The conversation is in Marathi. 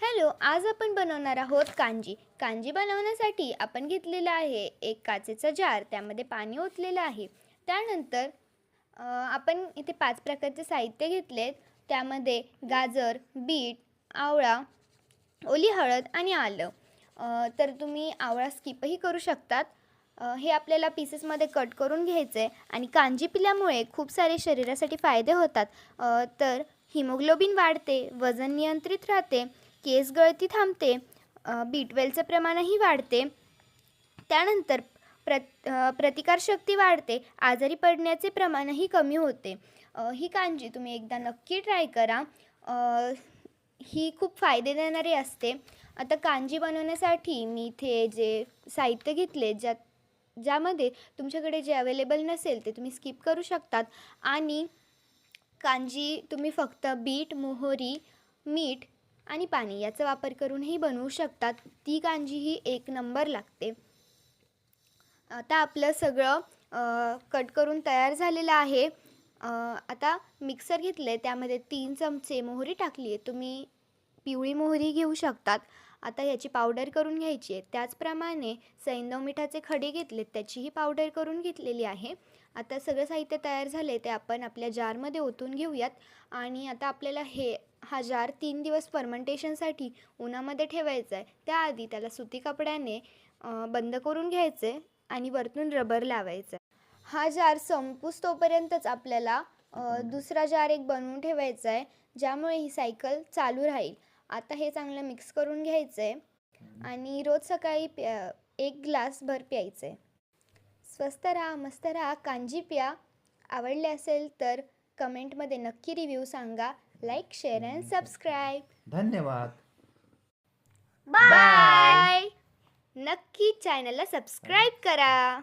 हॅलो, आज आपण बनवणार आहोत कांजी. कांजी बनवण्यासाठी आपण घेतलेला आहे एक काचेचा जार, त्यामध्ये पाणी ओतलेलं आहे. त्यानंतर आपण इथे 5 प्रकारचे साहित्य घेतलेत. त्यामध्ये गाजर, बीट, आवळा, ओली हळद आणि आलं. तर तुम्ही आवळा स्किपही करू शकतात. हे आपल्याला पीसेसमध्ये कट करून घ्यायचं आहे आणि कांजी पिल्यामुळे खूप सारे शरीरासाठी फायदे होतात. तर हिमोग्लोबिन वाढते, वजन नियंत्रित राहते, केस गळती थांबते, B12चं प्रमाणही वाढते. त्यानंतर प्रतिकारशक्ती वाढते, आजारी पडण्याचे प्रमाणही कमी होते. ही कांजी तुम्ही एकदा नक्की ट्राय करा. ही खूप फायदे देणारी असते. आता कांजी बनवण्यासाठी मी इथे जे साहित्य घेतले ज्यामध्ये तुमच्याकडे जे अवेलेबल नसेल ते तुम्ही स्किप करू शकतात. आणि कांजी तुम्ही फक्त बीट, मोहरी, मीठ आणि पाणी याचा वापर करूनही बनवू शकतात. ती कांजी ही एक नंबर लागते. आता आपलं सगळं कट करून तयार झालेलं आहे. आता मिक्सर घेतलं त्यामध्ये 3 चमचे मोहरी टाकली आहे. तुम्ही पिवळी मोहरी घेऊ शकतात. आता याची पावडर करून घ्यायची आहे. त्याचप्रमाणे सैंधव मिठाचे खडे घेतलेत, त्याचीही पावडर करून घेतलेली आहे. आता सगळं साहित्य तयार झाले ते आपण आपल्या जारमध्ये ओतून घेऊयात. आणि आता आपल्याला हा जार 3 दिवस फर्मेंटेशनसाठी उन्हामध्ये ठेवायचा आहे. त्याआधी त्याला सुती कपड्याने बंद करून घ्यायचं आहे आणि वरतून रबर लावायचं आहे. हा जार संपूस तोपर्यंतच आपल्याला दुसरा जार एक बनवून ठेवायचा आहे, ज्यामुळे ही सायकल चालू राहील. आता हे चांगलं मिक्स करून घ्यायचं आहे आणि रोज सकाळी 1 ग्लासभर प्यायचं आहे. स्वस्त राहा, मस्त राहा, कांजी प्या. आवडले असेल तर कमेंटमध्ये नक्की रिव्ह्यू सांगा. Like, share and subscribe. धन्यवाद. बाय. नक्की चॅनलला सबस्क्राईब करा.